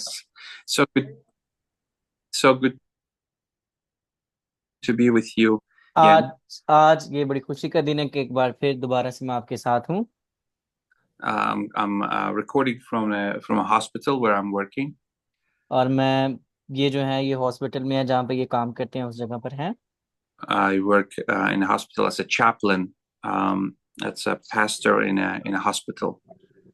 Yes. So good. So good to be with you आज again. आज ये बड़ी खुशी का दिन है कि एक बार फिर दोबारा से मैं आपके साथ हूँ। I'm recording from a hospital where I'm working. और मैं ये जो है ये हॉस्पिटल में है जहाँ पे ये काम करते हैं उस जगह पर है। I work in a hospital as a chaplain. That's a pastor in a hospital.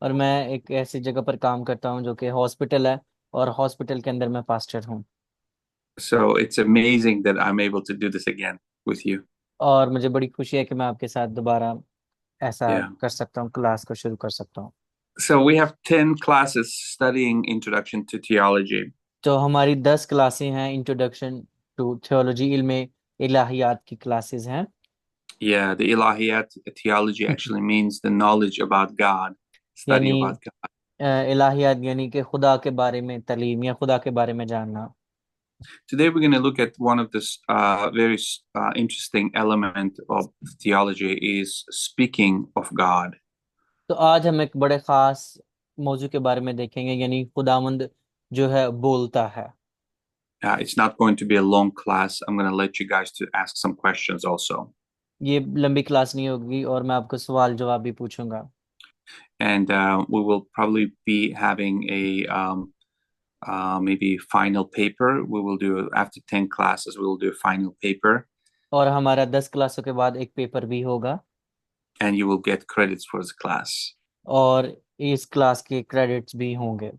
और मैं एक ऐसी जगह पर काम करता हूँ जो कि हॉस्पिटल है और हॉस्पिटल के अंदर मैं पास्टर हूँ। So it's amazing that I'm able to do this again with you. और मुझे बड़ी खुशी है कि मैं आपके साथ दोबारा ऐसा Yeah. कर सकता हूँ, क्लास को शुरू कर सकता हूँ। So we have 10 classes studying Introduction to Theology. तो हमारी 10 क्लासें हैं, इंट्रोडक्शन टू थियोलॉजी, इल्म इलाहियात की क्लासेस हैं। Yeah, the Ilahiyat theology actually means the knowledge about God, study यानी about God. इलाहियात यानी कि खुदा के बारे में तालीम या खुदा के बारे में जानना। Today we're going to look at one of this very interesting element of theology is speaking of God. तो आज हम एक बड़े खास मौजू के बारे में देखेंगे, यानी खुदावंद जो है बोलता है। It's not going to be a long class. I'm going to let you guys to ask some questions also. ये लंबी क्लास नहीं होगी और मैं आपको सवाल जवाब भी पूछूंगा। And we will probably be having a maybe final paper. We will do after 10 classes, we will do a final paper और हमारा 10 क्लासों के बाद एक पेपर भी होगा and you will get credits for the class. और इस क्लास के क्रेडिट्स भी होंगे।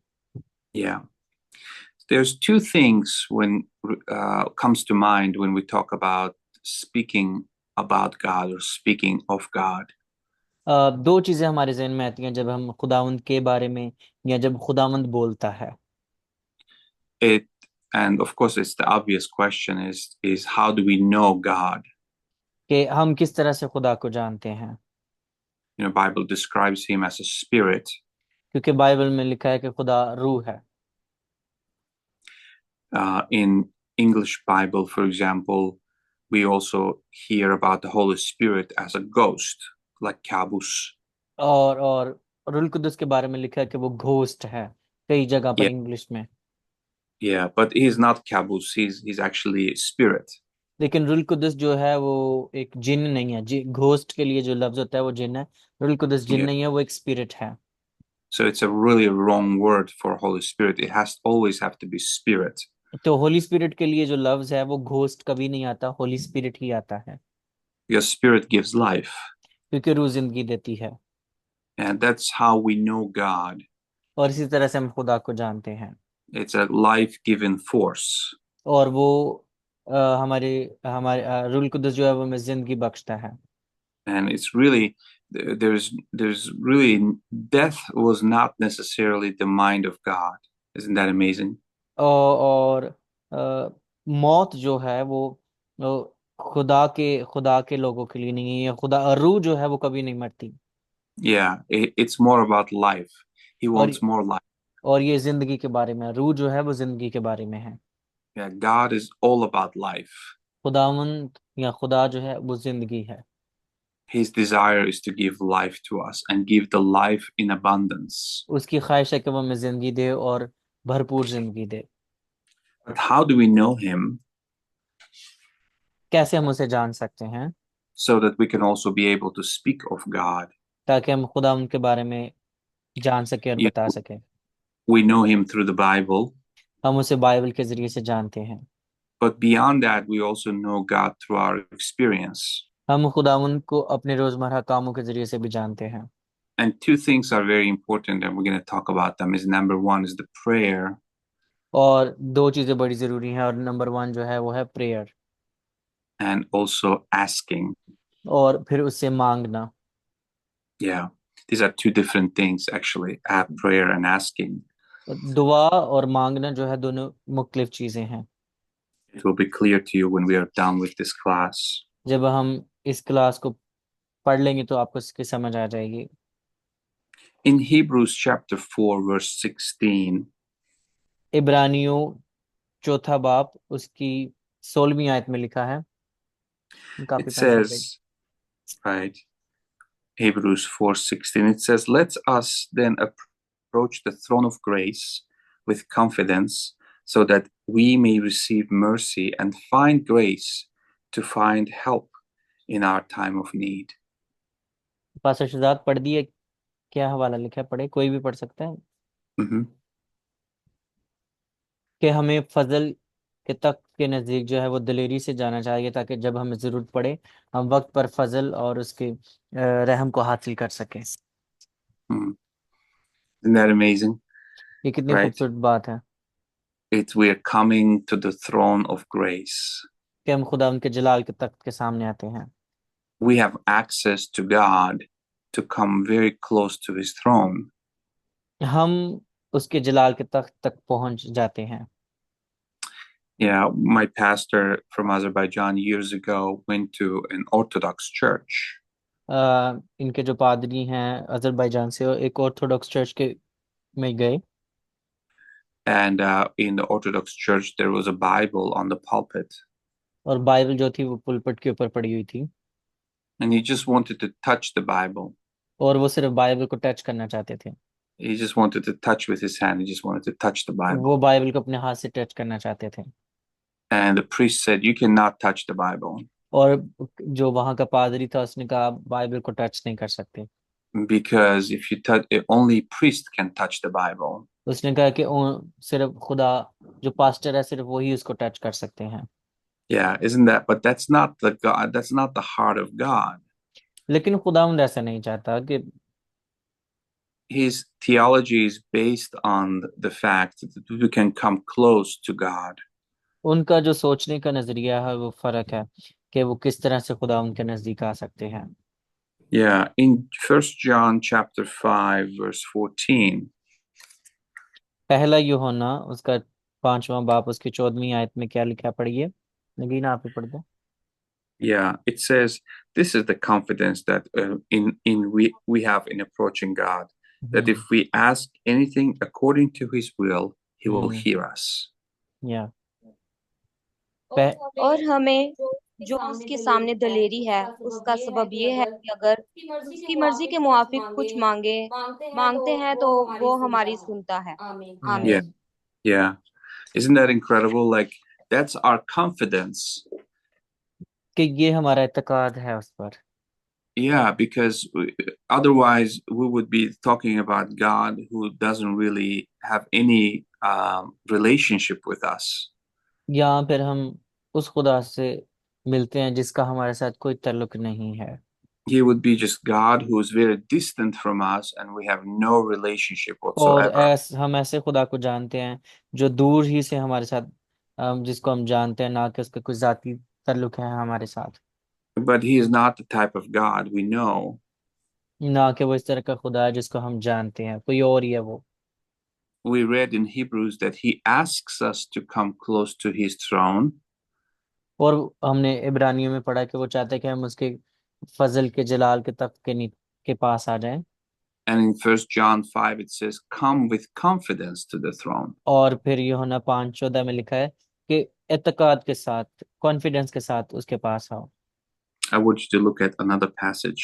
Yeah. There's two things when comes to mind when we talk about speaking about God or speaking of God. दो चीजें हमारे जहन में आती हैं जब हम खुदावंद के बारे में या जब खुदावंद बोलता है। It and of course it's the obvious question is how do we know God? कि हम किस तरह से खुदा को जानते हैं, Bible describes him as a spirit. क्योंकि बाइबल में लिखा है कि खुदा रूह है। In English Bible, for example, we also hear about the Holy Spirit as a ghost, like kabus. और रुल कुदस के बारे में लिखा है कि वो घोस्ट है कई जगह पर Yeah, इंग्लिश में। yeah, but he's not kabus. He's actually a spirit. लेकिन रुल कुदस जो है वो एक जिन नहीं है। घोस्ट के लिए जो लफ्ज होता है वो जिन है। रुल कुदस जिन Yeah. नहीं है, वो एक स्पिरिट है। So it's a really wrong word for Holy Spirit. It has always have to be spirit. तो होली स्पिरिट के लिए जो लफ्ज है वो घोस्ट कभी नहीं आता, होली स्पिरिट ही आता है। Because spirit gives life. क्योंकि रूह जिंदगी देती है। And that's how we know God. और इसी तरह से हम खुदा को जानते हैं। It's a life-giving force. और वो हमारे हमारे रुल कुदस जो है वो हमें जिंदगी बख्शता है। And it's really there's really death was not necessarily the mind of God. Isn't that amazing? और मौत जो है वो खुदा के लोगों के लिए नहीं है। या खुदा रूह जो है वो कभी नहीं मरती। Yeah, it's more about life. He और wants more life. और ये जिंदगी के बारे में है। रूह जो है वो जिंदगी के बारे में है। Yeah, God is all about life. खुदावंद या खुदा जो है वो जिंदगी है। His desire is to give life to us and give the life in abundance. उसकी ख्वाहिश है कि वो हमें जिंदगी दे और भरपूर जिंदगी दे। But how do we know him कैसे हम उसे जान सकते हैं? so that we can also be able to speak of God? ताकि हम खुदा उनके बारे में जान सके और You बता know, सके। we know him through the Bible, हम उसे बाइबल के जरिए से जानते हैं। but beyond that, we also know God through our experience. हम खुदावंद को अपने रोजमर्रा कामों के जरिए से भी जानते हैं। And two things are very important, and we're going to talk about them. Is number one is the prayer, और दो चीजें बड़ी जरूरी हैं, और नंबर वन जो है वो है प्रेयर। and also asking. और फिर उससे मांगना। Yeah, these are two different things actually. Prayer and asking. दुआ और मांगना जो है दोनों मुख्तलिफ चीजें हैं। It will be clear to you when we are done with this class. जब हम इस क्लास को पढ़ लेंगे तो आपको इसकी समझ आ जाएगी। In Hebrews chapter 4, verse 16, इब्रानियों चौथा बाब उसकी 16वीं आयत में लिखा है। it काफी पास हो गई। says, right, Hebrews 4:16, it says, let us then approach the throne of grace with confidence so that we may receive mercy and find grace to find help in our time of need. Pastor Shahzad पढ़ दिए, क्या हवाला लिखा है, पढ़े, कोई भी पढ़ सकता है। Mhm. कि हमें फजल के तख्त के नज़दीक जो है वो दिलेरी से जाना चाहिए, ताकि जब हमें ज़रूरत पड़े हम वक्त पर फजल और उसके रहम को हासिल कर सकें। Mhm. Isn't that amazing? ये कितनी Right? खूबसूरत बात है We are coming to the throne of grace. कि हम खुदा उनके जलाल के तख्त के सामने आते हैं। We have access to God to come very close to his throne. हम उसके जलाल के तख्त तक पहुंच जाते हैं। Yeah, my pastor from Azerbaijan years ago went to an Orthodox church. इनके जो पादरी हैं अजरबैजान से, एक ऑर्थोडॉक्स चर्च के में गए, And in the Orthodox church, there was a Bible on the pulpit. और बाइबल जो थी वो पुलपट के ऊपर पड़ी हुई थी, And he just wanted to touch the Bible. और वो सिर्फ बाइबल को टच करना चाहते थे। He just wanted to touch with his hand. He just wanted to touch the Bible. वो बाइबल को अपने हाथ से टच करना चाहते थे। And the priest said, "You cannot touch the Bible और जो वहां का पादरी था उसने कहा आप बाइबल को टच नहीं कर सकते। because if you touch, only priest can touch the Bible." उसने कहा कि सिर्फ खुदा, जो पास्टर है, सिर्फ वही उसको टच कर सकते हैं। Yeah, isn't that? But that's not the God. That's not the heart of God. लेकिन खुदावंद ऐसा नहीं चाहता कि His theology is based on the fact that we can come close to God. उनका जो सोचने का नजरिया है वो फर्क है कि वो किस तरह से खुदा उनके नजदीक आ सकते हैं। Yeah, in First John chapter 5 verse 14, पहला यूहन्ना उसका 5वां बाब उसकी 14वीं आयत में क्या लिखा है, पढ़िए। नगीन आप ही पढ़ दो। yeah, it says, "This is the confidence that in we have in approaching God, that if we ask anything according to His will, He will hear us." या और हमें जो उसके सामने दलेरी है उसका सबब ये है कि अगर उसकी मर्जी के मुआफिक कुछ मांगते हैं तो वो हमारी सुनता है। Yeah, आमीन। yeah. Isn't that incredible? Like, that's our confidence. कि ये हमारा इत्तेकाद है उस पर। Yeah, because otherwise we would be talking about God who doesn't really have any relationship with us. या फिर हम उस खुदा से मिलते हैं जिसका हमारे साथ कोई ताल्लुक नहीं है। He would be just God who is very distant from us and we have no relationship और whatsoever. हम ऐसे खुदा को जानते हैं जो दूर ही से हमारे साथ, जिसको हम जानते हैं, ना कि उसका कोई जाती ताल्लुक है हमारे साथ, But he is not the type of God we know. ना कि वो इस तरह का खुदा है जिसको हम जानते हैं, कोई और ही है वो। We read in Hebrews that he asks us to come close to his throne. और हमने इब्रानियों में पढ़ा कि वो चाहते हैं कि हम उसके फजल के जलाल के तख्त के पास आ जाएं। And in First John 5 it says, "Come with confidence to the throne." और फिर यूहन्ना 5:14 में लिखा है कि इत्तेकाद के साथ, कॉन्फिडेंस के साथ उसके पास आओ। I want you to look at another passage.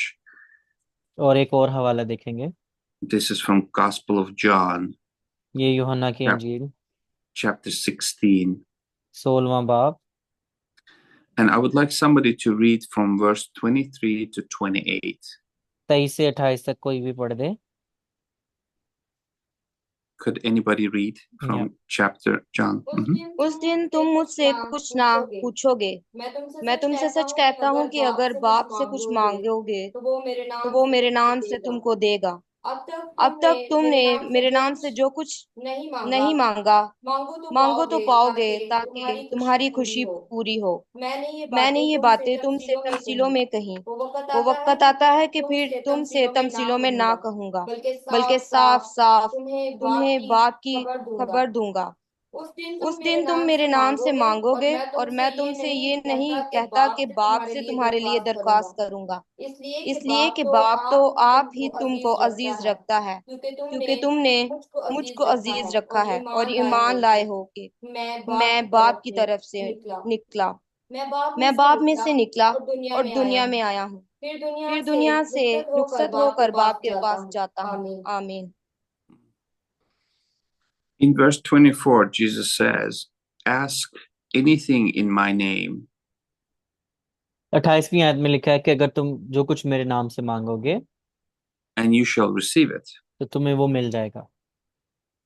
और एक और हवाला देखेंगे, This is from Gospel of John, ये यूहन्ना की अंजील chapter 16. 16वां बाब, And I would like somebody to read from verse 23 to 28. 23 से 28 तक कोई भी पढ़ दे। Could anybody read from या chapter John? Mhm. उस दिन तुम मुझसे कुछ ना पूछोगे। मैं तुमसे सच कहता हूँ कि अगर बाप से कुछ मांगोगे तो वो मेरे नाम से तुमको देगा। अब तक तुमने मेरे नाम से जो कुछ नहीं मांगा, मांगो तो पाओगे ताकि तुम्हारी खुशी पूरी हो। मैंने ये बातें तुमसे तमसीलों में कही। वो वक्त आता है कि फिर तुमसे तमसीलों में ना कहूंगा, बल्कि साफ साफ तुम्हें बात की खबर दूंगा। उस दिन तुम मेरे नाम से मांगोगे और मैं तुमसे ये नहीं कहता कि बाप से तुम्हारे लिए दरख्वास्त करूंगा, इसलिए कि बाप तो आप ही तुमको अजीज रखता है, क्योंकि तुमने मुझको अजीज रखा है और ईमान लाए हो कि मैं बाप की तरफ से निकला। मैं बाप में से निकला और दुनिया में आया हूँ, फिर दुनिया से रुखसत होकर बाप के पास जाता हूँ। आमीन। In verse 24, Jesus says, ask anything in my name 28वीं आयत में लिखा है कि अगर तुम जो कुछ मेरे नाम से मांगोगे and you shall receive it. तो तुम्हें वो मिल जाएगा.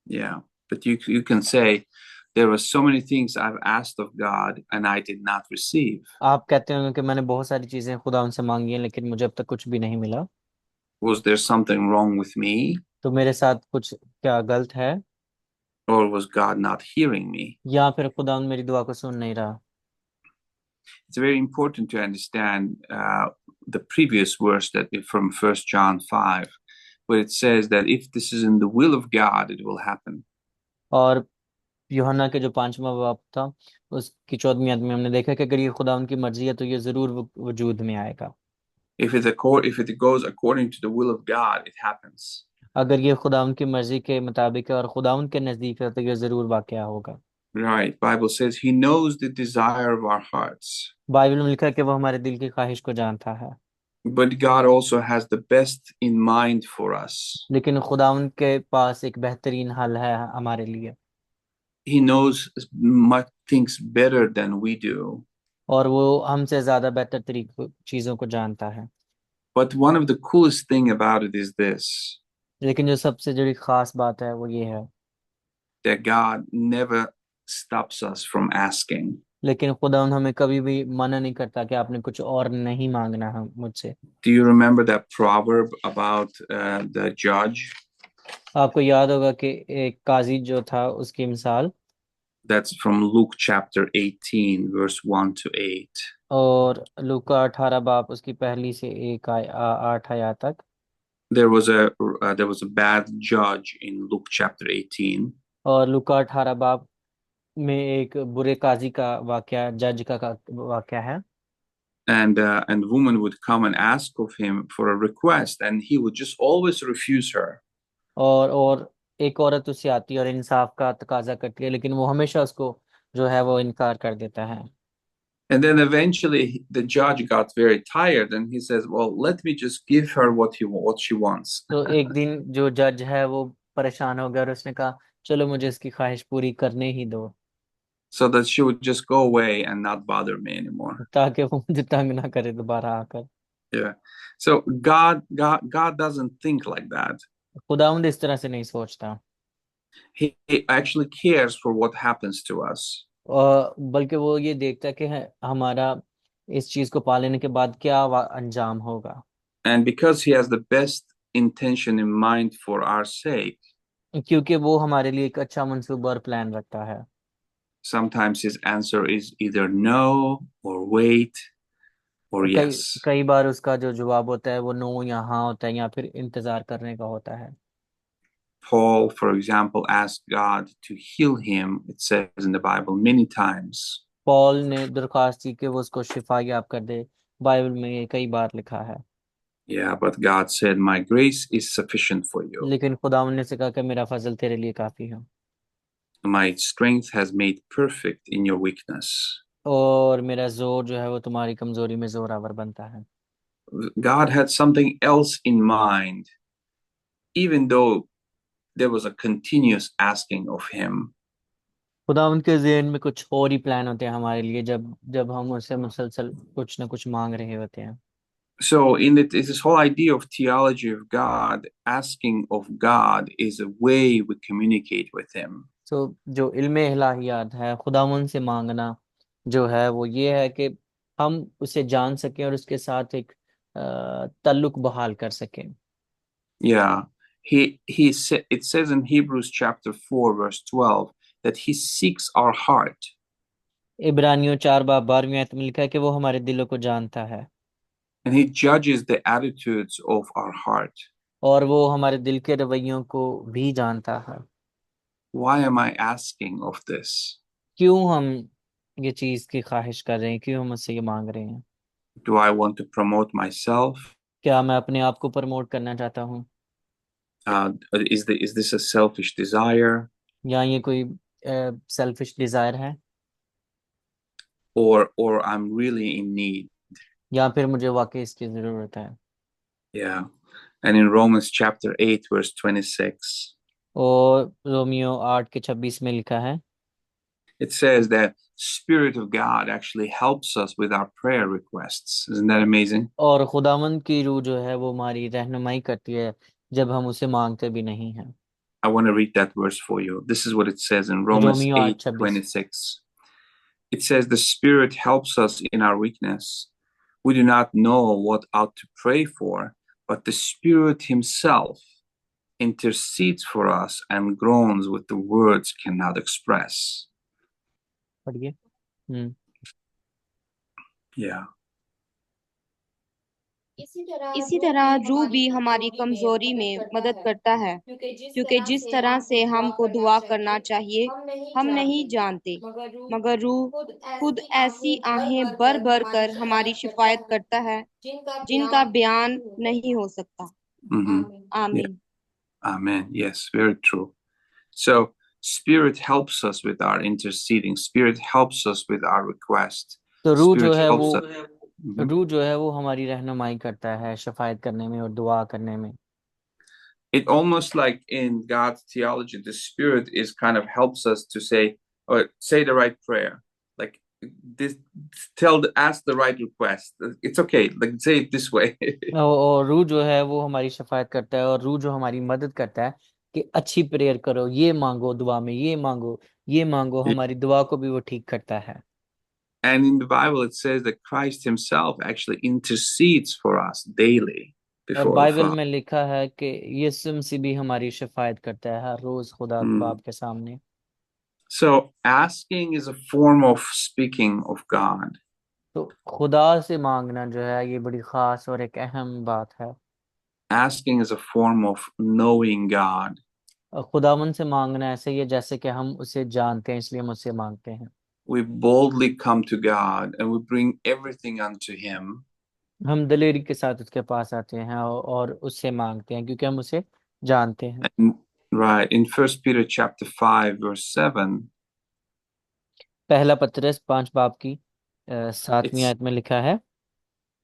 Yeah. But you can say, there were so many things I've asked of God and I did not receive. आप कहते होंगे कि मैंने बहुत सारी चीजें खुदा उनसे मांगी हैं लेकिन मुझे अब तक कुछ भी नहीं मिला. Was there something wrong with me? तो मेरे साथ कुछ क्या गलत है Or was God not hearing me? या फिर खुदा मेरी दुआ को सुन नहीं रहा. It's very important to understand the previous verse that from 1 John 5, where it says that if this is in the will of God, it will happen. और यूहन्ना के जो 5वां बाब था उसकी 14वीं आयत में हमने देखा कि अगर ये खुदा उनकी मर्जी है तो ये जरूर वजूद में आएगा. If it goes according to the will of God, it happens. अगर ये खुदा उनकी मर्जी के मुताबिक है और खुदा उनके नजदीक है तो ये जरूर वाकया होगा. Right. Bible says he knows the desire of our hearts. Bible में लिखा है कि वो हमारे दिल की ख्वाहिश को जानता है. But God also has the best in mind for us. लेकिन खुदा उनके पास एक बेहतरीन हल है हमारे लिए. He knows much things better than we do. और वो हमसे ज्यादा बेहतर तरीके चीजों को जानता है. But one of the coolest thing about it is this, लेकिन जो सबसे जुड़ी खास बात है वो ये है that God never stops us from asking. लेकिन खुदा हमें कभी भी मना नहीं करता कि आपने कुछ और नहीं मांगना है मुझसे. Do you remember that proverb about the judge? आपको याद होगा कि एक काजी जो था उसकी मिसाल. That's from Luke chapter 18, verse 1 to 8. और लूका 18 बाब उसकी पहली से 8 आयत तक. There was a bad judge in Luke chapter 18. और लूका 18 बाब में एक बुरे काजी का वाकया जज का वाकया है. And woman would come and ask of him for a request, and he would just always refuse her. और एक औरत उससे आती है और इंसाफ का तकाजा करती है लेकिन वो हमेशा उसको जो है वो इनकार कर देता है. And then eventually the judge got very tired, and he says, well, let me just give her what she wants. तो एक दिन जो जज है वो परेशान हो गया और उसने कहा चलो मुझे इसकी ख्वाहिश पूरी करने ही दो So that she would just go away and not bother me anymore. ताकि वो मुझे तंग ना करे दोबारा आकर. Yeah. So God doesn't think like that. खुदावंद इस तरह से नहीं सोचता. He actually cares for what happens to us. और बल्कि वो ये देखता है कि हमारा इस चीज को पा लेने के बाद क्या अंजाम होगा. And because he has the best intention in mind for our sake, क्योंकि वो हमारे लिए एक अच्छा मंसूबा और प्लान रखता है. sometimes his answer is either no or wait or yes. कई बार उसका जो जवाब होता है वो नो या हाँ होता है या फिर इंतजार करने का होता है. Paul, for example, asked God to heal him, it says in the Bible, many times. Paul ने दरख्वास्त की कि वो उसको शिफा याब कर दे. बाइबल में ये कई बार लिखा है. Yeah, but God said, my grace is sufficient for you. लेकिन खुदावंद ने से कहा कि मेरा फजल तेरे लिए काफी है. My strength has made perfect in your weakness. और मेरा जोर जो है वो तुम्हारी कमजोरी में जोरावर बनता है. God had something else in mind, even though there was a continuous asking of him. खुदावंद के ज़हन में कुछ और ही प्लान होते हैं हमारे लिए जब हम उससे मुसलसल कुछ ना कुछ मांग रहे होते हैं. So in this whole idea of theology of God, asking of God is a way we communicate with him. तो जो इल्म इलाहियात है खुदावंद से मांगना जो है वो ये है कि हम उसे जान सकें और उसके साथ एक ताल्लुक बहाल कर सकें. Yeah, it says in Hebrews chapter 4 verse 12 that he seeks our heart. इब्रानियों 4 बाब 12वीं आयत में लिखा है कि वो हमारे दिलों को जानता है. And he judges the attitudes of our heart. और वो हमारे दिल के रवैयों को भी जानता है. Why am I asking of this? क्यों हम ये चीज की ख्वाहिश कर रहे हैं, क्यों हम उससे ये मांग रहे हैं. Do I want to promote myself? क्या मैं अपने आप को प्रमोट करना चाहता हूँ Is this a selfish desire? या ये कोई सेल्फिश डिजायर है Or I'm really in need? या फिर मुझे वाकई इसकी जरूरत है. Yeah. And in Romans chapter 8 verse 26, और रोमियो 8:26 में लिखा है, It says that Spirit of God actually helps us with our prayer requests. Isn't that amazing? और खुदावंद की रूह जो है वो हमारी रहनुमाई करती है जब हम उसे मांगते भी नहीं हैं। I want to read that verse for you. This is what it says in Romans Romeo 8:26 8:26. It says, the Spirit helps us in our weakness. We do not know what ought to pray for, but the Spirit Himself intercedes for us and groans with the words cannot express. पढ़िए। Yeah. इसी तरह रूह भी हमारी कमजोरी में मदद करता है, क्योंकि जिस तरह से हमको दुआ करना चाहिए हम नहीं जानते, मगर रूह खुद ऐसी आहें भर भर कर हमारी शिफायत करता है जिनका बयान नहीं हो सकता। Mm-hmm. आमीन। Yeah. Amen. Yes, very true. So, Spirit helps us with our interceding. Spirit helps us with our request. तो रूह जो Spirit है helps वो us. Mhm. रूह जो है वो हमारी रहनुमाई करता है शफायत करने में और दुआ करने में। It almost like in God's theology, the Spirit is kind of helps us to say or say the right prayer. Like this, ask the right request. It's okay. Like say it this way. और रूह जो है वो हमारी शफायत करता है और रूह जो हमारी मदद करता है कि अच्छी प्रेयर करो, ये मांगो दुआ में, ये मांगो, ये मांगो, हमारी दुआ को भी वो ठीक करता है। And in the Bible, it says that Christ Himself actually intercedes for us daily और before the बाइबल Father. में लिखा है कि यीशु मसीह भी हमारी शफायत करता है हर रोज खुदा बाप के सामने। So asking is a form of speaking of God. तो खुदा से मांगना जो है ये बड़ी खास और एक अहम बात है। Asking is a form of knowing God. और खुदावन से मांगना ऐसे ही है जैसे कि हम उसे जानते हैं इसलिए हम उससे मांगते हैं। We boldly come to God and we bring everything unto Him. हम दिलेरी के साथ उसके पास आते हैं और उससे मांगते हैं क्योंकि हम उसे जानते हैं। And, right, in 1 Peter chapter 5 verse 7, पहला पतरस 5 बाब की 7वीं it's आयत में लिखा है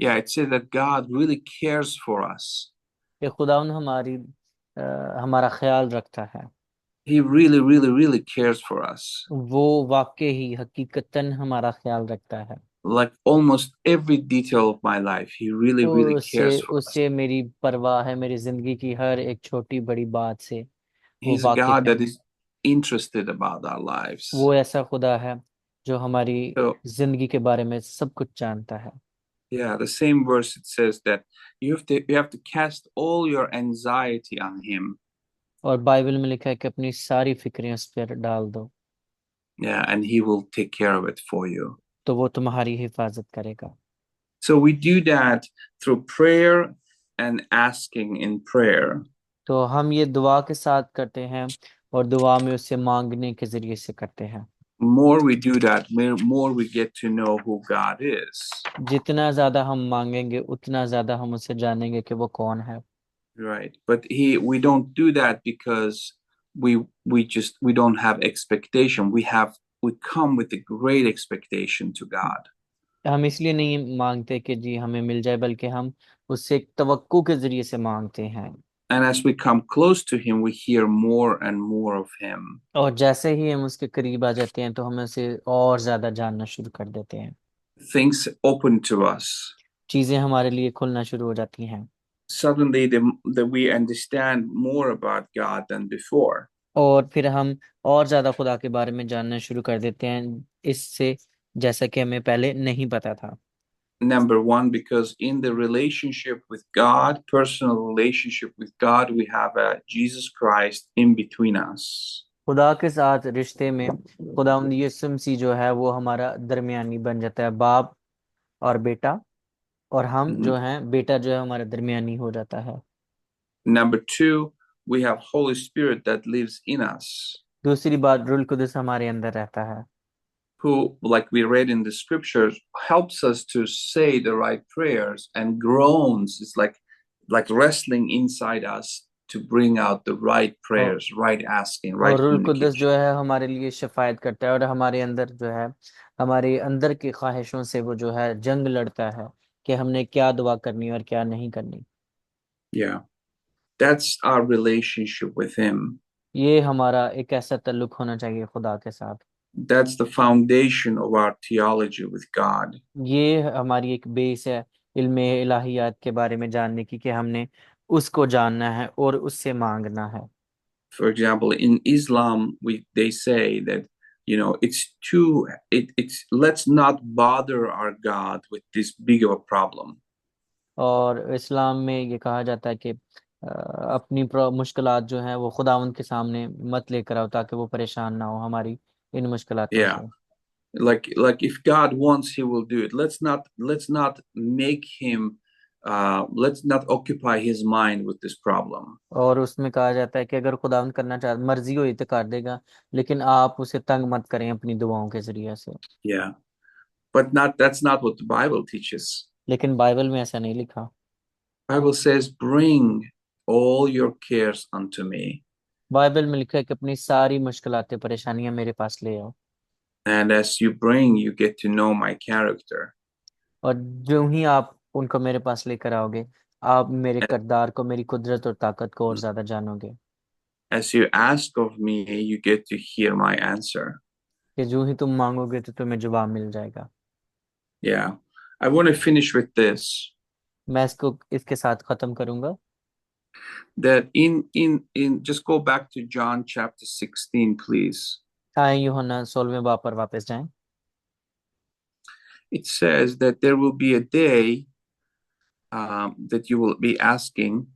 it says that God really cares for us. कि खुदावन हमारा ख्याल रखता है। He really, really, really cares for us. वो वाकई ही हकीकतन हमारा ख्याल रखता है। Like almost every detail of my life, He really, really cares for us. उससे मेरी परवाह है, मेरी जिंदगी की हर एक छोटी बड़ी बात से वो He's a वाकिफ God है। that is interested about our lives. वो ऐसा खुदा है जो हमारी So, जिंदगी के बारे में सब कुछ जानता है। yeah, the same verse it says that you have to cast all your anxiety on Him. और बाइबल में लिखा है कि अपनी सारी फिक्रें उस पर डाल दो। Yeah, and He will take care of it for you. तो वो तुम्हारी हिफाजत करेगा। So we do that through prayer and asking in prayer. तो हम ये दुआ के साथ करते हैं और दुआ में उससे मांगने के जरिए से करते हैं। More we do that, more we get to know who God is. जितना ज्यादा हम मांगेंगे उतना ज्यादा हम उसे जानेंगे कि वो कौन है। Right. But we don't do that because we don't have expectation. We come with a great expectation to God. हम इसलिए नहीं मांगते कि जी हमें मिल जाए, बल्कि हम उससे एक तवक्कु के जरिए से मांगते हैं। And as we come close to Him, we hear more and more of Him. और जैसे ही हम उसके करीब आ जाते हैं तो हम उसे और ज्यादा जानना शुरू कर देते हैं। Things open to us. चीजें हमारे लिए खुलना शुरू हो जाती हैं। Suddenly, we understand more about God than before. और फिर हम और ज्यादा खुदा के बारे में जानना शुरू कर देते हैं इससे, जैसा कि हमें पहले नहीं पता था। Number one, because in the relationship with God, personal relationship with God, we have a Jesus Christ in between us. खुदा के साथ रिश्ते में खुदावंद यीशु मसीह जो है वो हमारा दरमियानी बन जाता है, बाप और बेटा, और हम जो हैं बेटा जो है हमारा दरमियानी हो जाता है। Number two, we have Holy Spirit that lives in us, दूसरी बात, रूल कुदस हमारे अंदर रहता है, who, like we read in the scriptures, helps us to say the right prayers and groans. It's like wrestling inside us to bring out the right prayers, right asking, right और rule कुदस communication. जो है हमारे लिए शफायत करता है और हमारे अंदर जो है हमारे अंदर की ख्वाहिशों से वो जो है जंग लड़ता है कि हमने क्या दुआ करनी और क्या नहीं करनी। Yeah, that's our relationship with Him. ये हमारा एक ऐसा ताल्लुक होना चाहिए खुदा के साथ। That's the foundation of our theology with God. ये हमारी एक बेस है इल्मे इलाहियात के बारे में जानने की, कि हमने उसको जानना है और उससे मांगना है। For example, in Islam, they say that it's let's not bother our God with this big of a problem. और इस्लाम में ये कहा जाता है कि अपनी मुश्किलात जो हैं वो खुदावंद के सामने मत लेकर आओ, ताकि वो परेशान ना हो हमारी इन मुश्किलातों Yeah, से। like if God wants, He will do it. Let's not make Him. Let's not occupy His mind with this problem. और उसमें कहा जाता है कि अगर खुदावंद करना चाहे, मर्जी हुई तो कर देगा, लेकिन आप उसे तंग मत करें अपनी दुआओं के जरिए से। Yeah, but that's not what the Bible teaches. लेकिन बाइबल में ऐसा नहीं लिखा। Bible says, "Bring all your cares unto me." Bible में लिखा है कि अपनी सारी मुश्किलातें परेशानियां मेरे पास ले आओ, And as you bring, you get to know my character. और जो ही आप उनको मेरे पास लेकर आओगे, आप मेरे किरदार को, मेरी कुदरत और ताकत को और ज्यादा जानोगे। As you ask of me, you get to hear my answer. कि जो ही तुम मांगोगे तो तुम्हें जवाब मिल जाएगा। Yeah. I want to finish with this, मैं इसको इसके साथ खत्म करूंगा। that in just go back to John chapter 16, please. आए यूहन्ना 16वें बाब पर वापस जाएं। It says that there will be a day that you will be asking.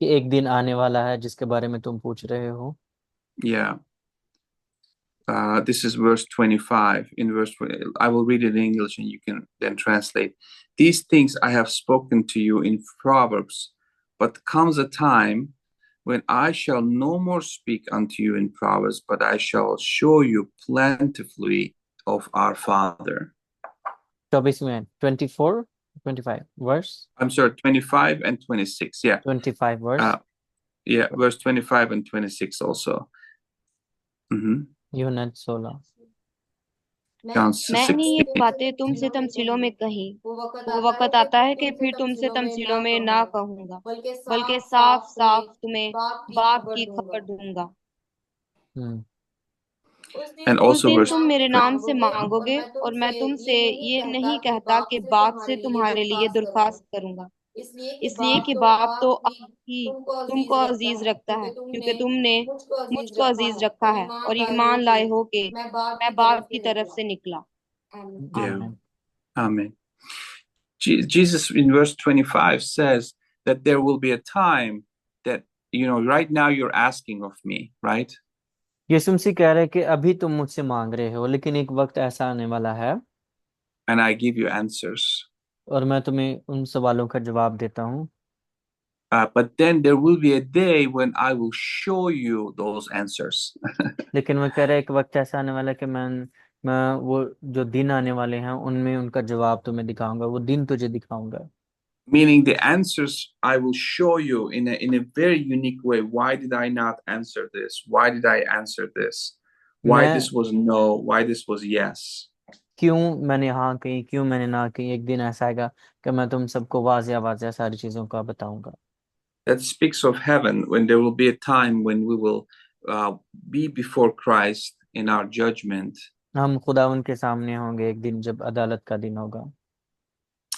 कि एक दिन आने वाला है जिसके बारे में तुम पूछ रहे हो। Yeah. This is verse 25. In verse 20, I will read it in English and you can then translate. These things I have spoken to you in Proverbs, but comes a time when I shall no more speak unto you in Proverbs, but I shall show you plentifully of our Father. 24 में 24 25 verse I'm sorry, 25 and 26. Yeah. 25 verse Yeah, verse 25 and 26 also. यूहन्ना 16। John मैंने ये 16. बातें तुमसे तमसीलों में कही। वो वक़्त आता है कि फिर तुमसे तमसीलों में ना कहूंगा, बल्कि साफ साफ तुम्हें बाप की खबर दूंगा। हम्म And उस also दिन verse तुम मेरे नाम से मांगोगे, और मैं तुमसे ये नहीं कहता कि बाप से तुम्हारे लिए दरख्वास्त करूंगा, इसलिए कि बाप तो अब ही तुमको अजीज रखता है, क्योंकि तुमने मुझको अजीज रखा है और ईमान लाए हो कि मैं बाप की तरफ से निकला। Yeah. आमीन। Amen. Jesus in verse 25 says that there will be a time that, right now you're asking of me, right? यीशु मसीह कह रहे हैं कि अभी तुम मुझसे मांग रहे हो, लेकिन एक वक्त ऐसा आने वाला है And I give you answers. और मैं तुम्हें उन सवालों का जवाब देता हूँ। But then there will be a day when I will show you those answers. लेकिन वो कह रहे हैं एक वक्त ऐसा आने वाला है कि मैं वो जो दिन आने वाले हैं उनमें उनका जवाब तुम्हें दिखाऊंगा, वो दिन तुझे दिखाऊंगा। Meaning the answers I will show you in a very unique way. Why did I not answer this? Why did I answer this? Why मैं this was no? Why this was yes? क्यों मैंने हाँ कही, क्यों मैंने ना कही, एक दिन ऐसा आएगा कि मैं तुम सबको वाज़िया वाज़िया सारी चीज़ों का बताऊंगा। That speaks of heaven, when there will be a time when we will be before Christ in our judgment, हम खुदावंद के सामने होंगे एक दिन जब अदालत का दिन होगा,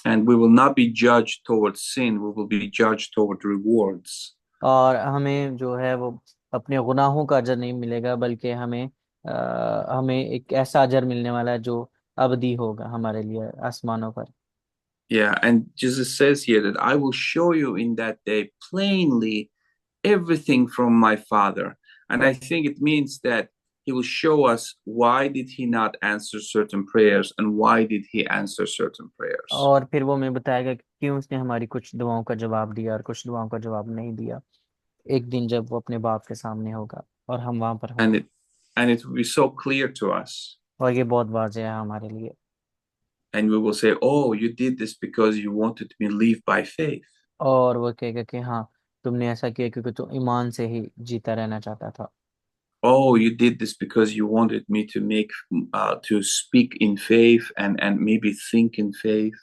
and we will not be judged towards sin, we will be judged toward rewards. और हमें जो है वो अपने गुनाहों का अजर नहीं मिलेगा, बल्कि हमें एक ऐसा अजर मिलने वाला है जो अबदी होगा हमारे लिए आसमानों पर। Yeah, and Jesus says here that I will show you in that day plainly everything from my Father. And I think it means that he will show us why did he not answer certain prayers and why did he answer certain prayers. और फिर वो हमें बताएगा कि क्यों उसने हमारी कुछ दुआओं का जवाब दिया और कुछ दुआओं का जवाब नहीं दिया, एक दिन जब वो अपने बाप के सामने होगा और हम वहां पर And होंगे। it will be so clear to us. और ये बहुत वाज़ेह है हमारे लिए। And we will say, oh, you did this because you wanted me to live by faith. और वो कहेगा कि हाँ तुमने ऐसा किया क्योंकि तुम ईमान से ही जीता रहना चाहता था। Oh, you did this because you wanted me to speak in faith and maybe think in faith.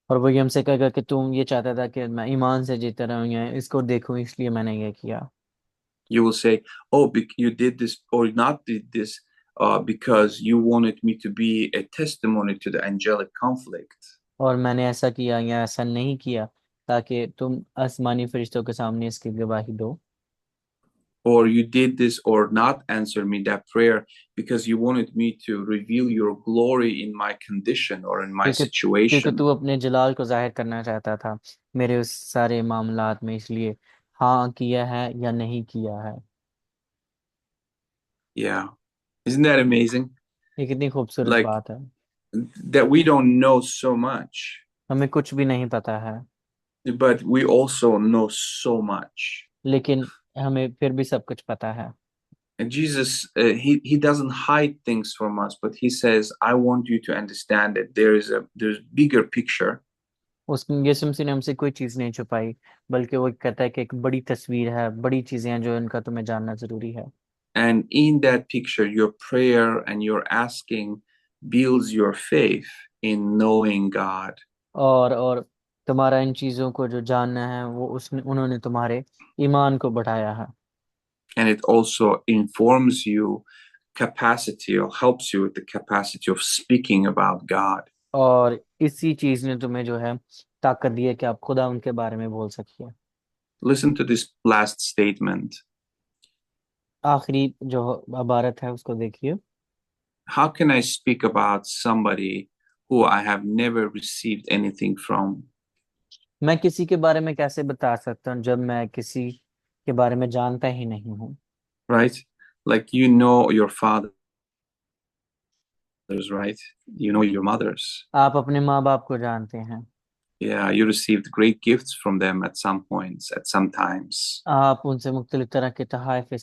और वही हमसे कहेगा कि तुम ये चाहता था कि मैं ईमान से जीता रहूं या इसको देखूं इसलिए मैंने ये किया। You will say, "Oh, you did this or not did this because you wanted me to be a testimony to the angelic conflict." और मैंने ऐसा किया या ऐसा नहीं किया ताकि तुम आसमानी फरिश्तों के सामने इसकी गवाही दो। Or you did this or not answer me that prayer because you wanted me to reveal your glory in my condition or in my क्योंकि situation. तू अपने जलाल को जाहिर करना चाहता था मेरे उस सारे मामलात में, इसलिए हाँ किया है या नहीं किया है। Yeah. Isn't that amazing? ये कितनी खूबसूरत Like बात है। that we don't know so much, हमें कुछ भी नहीं पता है but we also know so much. लेकिन हमें फिर भी सब कुछ पता है। And Jesus, he doesn't hide things from us, but he says, "I want you to understand that there's bigger picture, उस यीशु मसीह ने हमसे कोई चीज़ नहीं छुपाई, बल्कि वो कहता है कि एक बड़ी तस्वीर है, बड़ी चीज़ें हैं जो इनका तुम्हें जानना ज़रूरी है। and in that picture, your prayer and your asking builds your faith in knowing God." और तुम्हारा इन चीज़ों को जो जानना है वो उन्होंने तुम्हारे ईमान को बढ़ाया है। And it also informs you capacity or helps you with the capacity of speaking about God. और इसी चीज़ ने तुम्हें जो है ताकत दी है कि आप खुदा उनके बारे में बोल सकिए। Listen to this last statement. आखिरी जो इबारत है उसको देखिए। How can I speak about somebody who I have never received anything from? मैं किसी के बारे में कैसे बता सकता हूँ जब मैं किसी के बारे में जानता ही नहीं हूँ। Right? Like you know your fathers, right? You know your mothers. आप अपने माँ बाप को जानते हैं, Yeah, you received great gifts from them at some points, at some times. आप उनसे मुख्तलिफ तरह के तोहफे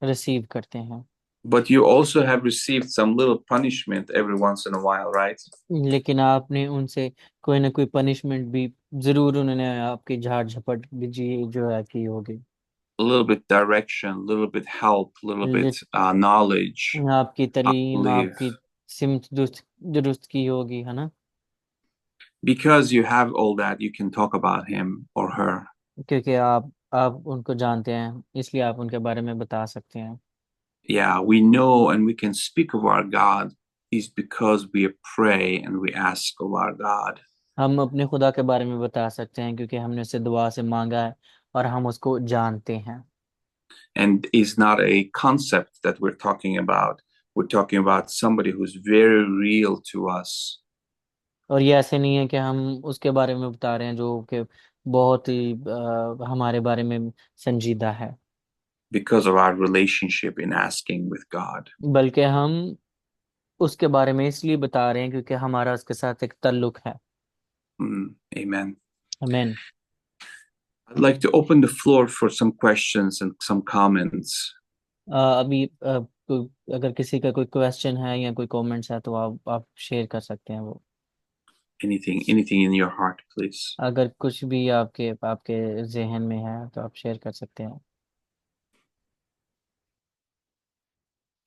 रिसीव करते हैं, But you also have received some little punishment every once in a while, right? लेकिन आपने उनसे कोई ना कोई पनिशमेंट भी जरूर उन्होंने आपकी झाड़ झपट भी जी जो है की होगी। A little bit direction, a little bit help, a little bit lit- knowledge, आपकी how to तालीम, live. आपकी सिमत दुरुस्त की होगी, है ना? Because you have all that, you can talk about him or her. क्योंकि आप उनको जानते हैं इसलिए आप उनके बारे में बता सकते हैं। Yeah, we know and we can speak of our God is because we pray and we ask of our God. हम अपने खुदा के बारे में बता सकते हैं क्योंकि हमने उससे दुआ से मांगा है और हम उसको जानते हैं। And is not a concept that we're talking about. We're talking about somebody who's very real to us. और ये ऐसे नहीं है कि हम उसके बारे में बता रहे हैं जो कि बहुत ही हमारे बारे में संजीदा है, Because of our relationship in asking with God. बल्कि हम उसके बारे में इसलिए बता रहे हैं क्योंकि हमारा उसके साथ एक ताल्लुक है। Amen. आमीन। I'd like to open the floor for some questions and some comments. अभी अगर किसी का कोई क्वेश्चन है या कोई कमेंट्स है तो आप शेयर कर सकते हैं वो। Anything in your heart, please. अगर कुछ भी आपके जहन में है तो आप शेयर कर सकते हैं।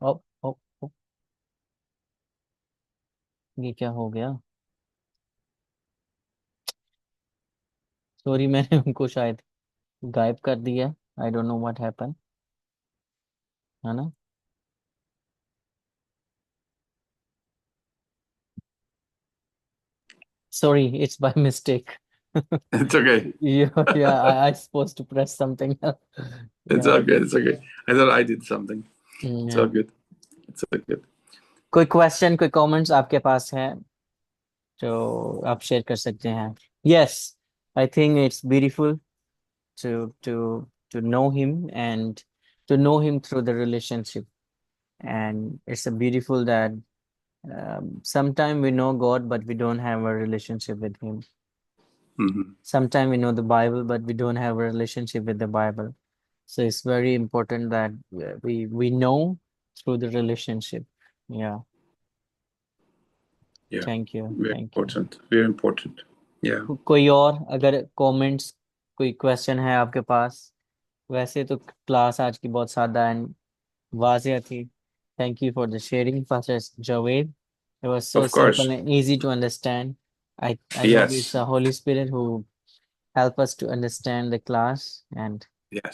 ओ, ओ, ओ, ये क्या हो गया? सॉरी, मैंने उनको शायद गायब कर दिया। I don't know what happen, है ना? Sorry, it's by mistake. It's okay. Yeah, I supposed to press something else. It's Yeah. all good. It's okay. I thought I did something. It's all Yeah. good. It's all good. कोई question, कोई comments आपके पास है जो आप share कर सकते हैं? Yes, I think it's beautiful to to to know him and to know him through the relationship, and it's a beautiful that sometimes we know God but we don't have a relationship with him. hmm Sometimes we know the Bible but we don't have a relationship with the Bible. So it's very important that we know through the relationship. Yeah. Yeah. Thank you. Very Thank you. important. Very important. Yeah. कोई और अगर comments, कोई question है आपके पास? वैसे तो class आज की बहुत सादा एंड वाज़िया थी। Thank you for the sharing, Pastor Javed. It was so Of simple course. and easy to understand. I hope it's Yes. the Holy Spirit who help us to understand the class and Yes.